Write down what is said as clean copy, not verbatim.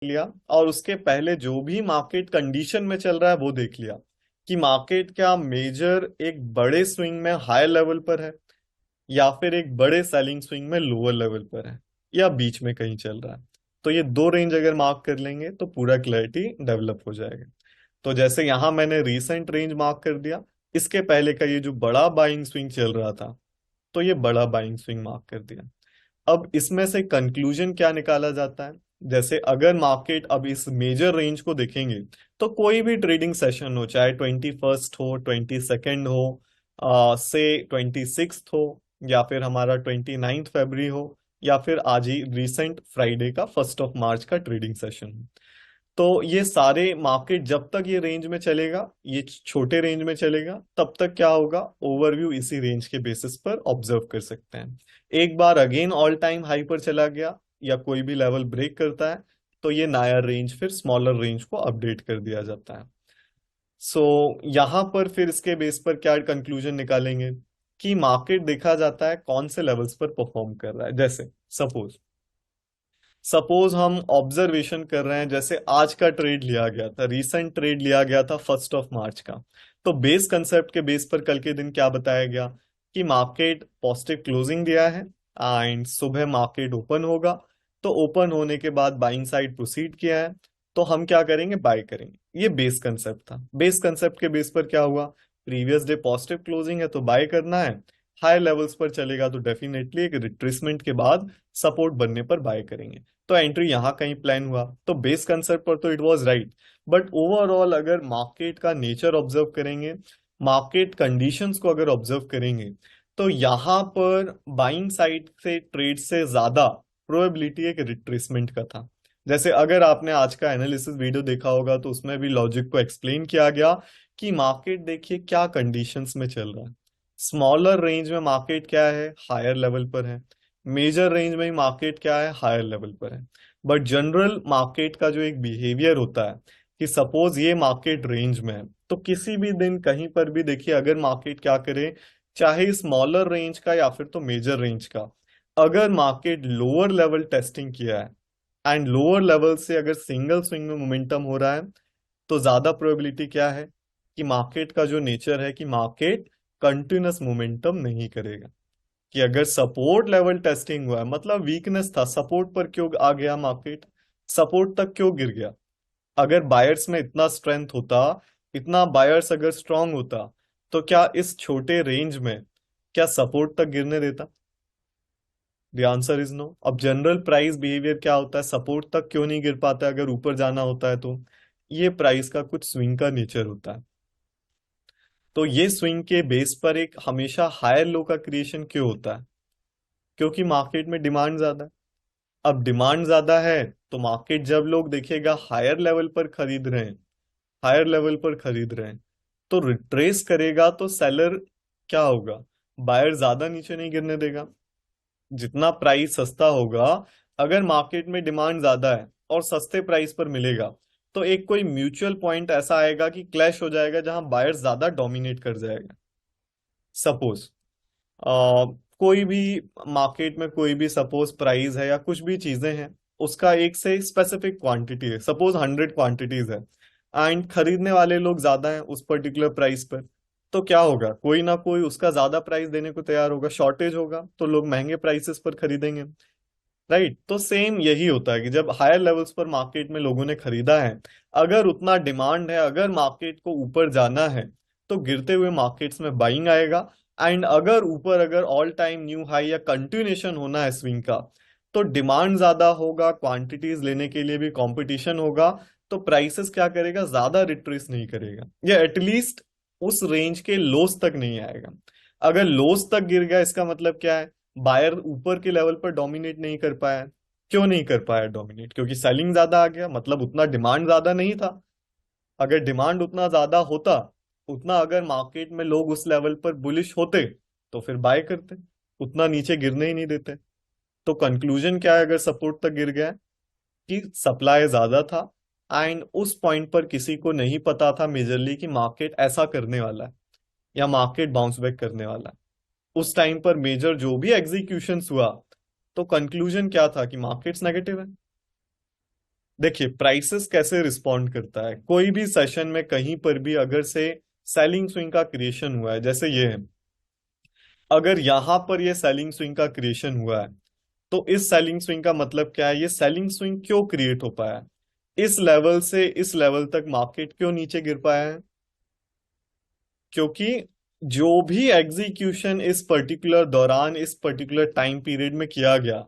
लिया, और उसके पहले जो भी मार्केट कंडीशन में चल रहा है वो देख लिया कि मार्केट क्या मेजर एक बड़े स्विंग में हाई लेवल पर है, या फिर एक बड़े सेलिंग स्विंग में लोअर लेवल पर है, या बीच में कहीं चल रहा है। तो ये दो रेंज अगर मार्क कर लेंगे तो पूरा क्लैरिटी डेवलप हो जाएगा। तो जैसे यहां मैंने रीसेंट रेंज मार्क कर दिया, इसके पहले का ये जो बड़ा बाइंग स्विंग चल रहा था, तो ये बड़ा बाइंग स्विंग मार्क कर दिया। अब इसमें से कंक्लूजन क्या निकाला जाता है? जैसे अगर मार्केट अब इस मेजर रेंज को देखेंगे, तो कोई भी ट्रेडिंग सेशन हो, चाहे 21st हो, 22nd हो, से 26th हो, या फिर हमारा 29th फरवरी हो, या फिर आज ही रिसेंट फ्राइडे का 1 मार्च का ट्रेडिंग सेशन हो, तो ये सारे मार्केट जब तक ये रेंज में चलेगा, ये छोटे रेंज में चलेगा, तब तक क्या होगा, ओवरव्यू इसी रेंज के बेसिस पर ऑब्जर्व कर सकते हैं। एक बार अगेन ऑल टाइम हाई पर चला गया या कोई भी लेवल ब्रेक करता है, तो ये नया रेंज फिर स्मॉलर रेंज को अपडेट कर दिया जाता है। सो यहाँ पर फिर इसके बेस पर क्या कंक्लूजन निकालेंगे कि मार्केट देखा जाता है कौन से लेवल्स पर परफॉर्म कर रहा है। जैसे सपोज सपोज हम ऑब्जर्वेशन कर रहे हैं, जैसे आज का ट्रेड लिया गया था, रीसेंट ट्रेड लिया गया था 1 मार्च का। तो बेस कंसेप्ट के बेस पर कल के दिन क्या बताया गया कि मार्केट पॉजिटिव क्लोजिंग दिया है, एंड सुबह मार्केट ओपन होगा, तो ओपन होने के बाद बाइंग साइड प्रोसीड किया है, तो हम क्या करेंगे, बाय करेंगे। ये बेस कंसेप्ट था। बेस कंसेप्ट के बेस पर क्या हुआ, प्रीवियस डे पॉजिटिव क्लोजिंग है तो बाय करना है, हाई लेवल्स पर चलेगा तो डेफिनेटली एक रिट्रेसमेंट के बाद सपोर्ट बनने पर बाय करेंगे, तो एंट्री यहां कहीं प्लान हुआ। तो बेस कंसेप्ट पर तो it was right, but overall अगर मार्केट का नेचर ऑब्जर्व करेंगे, मार्केट कंडीशंस को अगर ऑब्जर्व करेंगे, तो यहां पर बाइंग साइड से ट्रेड से ज्यादा प्रोबेबिलिटी एक रिट्रेसमेंट का था। जैसे अगर आपने आज का एनालिसिस वीडियो देखा होगा तो उसमें भी लॉजिक को एक्सप्लेन किया गया कि मार्केट देखिए क्या कंडीशंस में चल रहा है। स्मॉलर रेंज में मार्केट क्या है, हायर लेवल पर है। मेजर रेंज में ही मार्केट क्या है, हायर लेवल पर है। बट जनरल मार्केट का जो एक बिहेवियर होता है कि सपोज ये मार्केट रेंज में है, तो किसी भी दिन कहीं पर भी देखिए अगर मार्केट क्या करे, चाहे स्मॉलर रेंज का या फिर तो मेजर रेंज का, अगर मार्केट लोअर लेवल टेस्टिंग किया है एंड लोअर लेवल से अगर सिंगल स्विंग में मोमेंटम हो रहा है, तो ज्यादा प्रोबेबिलिटी क्या है कि मार्केट का जो नेचर है कि मार्केट कंटिन्यूअस मोमेंटम नहीं करेगा। कि अगर सपोर्ट लेवल टेस्टिंग हुआ है, मतलब वीकनेस था, सपोर्ट पर क्यों आ गया मार्केट, सपोर्ट तक क्यों गिर गया? अगर बायर्स में इतना स्ट्रेंथ होता, इतना बायर्स अगर स्ट्रांग होता, तो क्या इस छोटे रेंज में क्या सपोर्ट तक गिरने देता? The answer is no. अब जनरल प्राइस बिहेवियर क्या होता है, सपोर्ट तक क्यों नहीं गिर पाता है अगर ऊपर जाना होता है? तो ये प्राइस का कुछ स्विंग का नेचर होता है। तो ये स्विंग के बेस पर एक हमेशा हायर लो का क्रिएशन क्यों होता है? क्योंकि मार्केट में डिमांड ज्यादा है। अब डिमांड ज्यादा है, तो मार्केट जब लोग देखेगा हायर लेवल पर खरीद रहे हैं, हायर लेवल पर खरीद रहे हैं, तो रिट्रेस करेगा तो सेलर क्या होगा, बायर ज्यादा नीचे नहीं गिरने देगा। जितना प्राइस सस्ता होगा, अगर मार्केट में डिमांड ज्यादा है और सस्ते प्राइस पर मिलेगा, तो एक कोई म्यूचुअल पॉइंट ऐसा आएगा कि क्लैश हो जाएगा जहां बायर्स ज्यादा डोमिनेट कर जाएगा। सपोज कोई भी मार्केट में कोई भी सपोज प्राइस है या कुछ भी चीजें हैं, उसका एक से स्पेसिफिक क्वांटिटी है, सपोज 100 क्वांटिटीज है, एंड खरीदने वाले लोग ज्यादा हैं उस पर्टिकुलर प्राइस पर, तो क्या होगा, कोई ना कोई उसका ज्यादा प्राइस देने को तैयार होगा, शॉर्टेज होगा तो लोग महंगे प्राइसेस पर खरीदेंगे। राइट, तो सेम यही होता है कि जब हायर लेवल्स पर मार्केट में लोगों ने खरीदा है, अगर उतना डिमांड है, अगर मार्केट को ऊपर जाना है, तो गिरते हुए मार्केट्स में बाइंग आएगा। एंड अगर ऊपर अगर ऑल टाइम न्यू हाई या कंटिन्यूएशन होना है स्विंग का, तो डिमांड ज्यादा होगा, क्वांटिटीज लेने के लिए भी कंपटीशन होगा, तो प्राइसेस क्या करेगा, ज्यादा रिट्रेस नहीं करेगा, या एटलीस्ट उस रेंज के लोस तक नहीं आएगा। अगर लोस तक गिर गया, इसका मतलब क्या है, बायर ऊपर के लेवल पर डोमिनेट नहीं कर पाया। क्यों नहीं कर पाया डोमिनेट? क्योंकि सेलिंग ज्यादा आ गया, मतलब उतना डिमांड ज्यादा नहीं था। अगर डिमांड उतना ज्यादा होता, उतना अगर मार्केट में लोग उस लेवल पर बुलिश होते, तो फिर बाय करते, उतना नीचे गिरने ही नहीं देते। तो कंक्लूजन क्या है अगर सपोर्ट तक गिर गया, कि सप्लाई ज्यादा था, एंड उस पॉइंट पर किसी को नहीं पता था मेजरली कि मार्केट ऐसा करने वाला है या मार्केट बाउंस बैक करने वाला है। उस टाइम पर मेजर जो भी एग्जीक्यूशंस हुआ, तो कंक्लूजन क्या था कि मार्केट्स नेगेटिव है। देखिए प्राइसेस कैसे रिस्पॉन्ड करता है, कोई भी सेशन में कहीं पर भी अगर से सेलिंग स्विंग का क्रिएशन हुआ है, जैसे ये है, अगर यहां पर ये सेलिंग स्विंग का क्रिएशन हुआ है, तो इस सेलिंग स्विंग का मतलब क्या है, ये सेलिंग स्विंग क्यों क्रिएट हो पाया है, इस लेवल से इस लेवल तक मार्केट क्यों नीचे गिर पाया है, क्योंकि जो भी एग्जीक्यूशन इस पर्टिकुलर दौरान इस पर्टिकुलर टाइम पीरियड में किया गया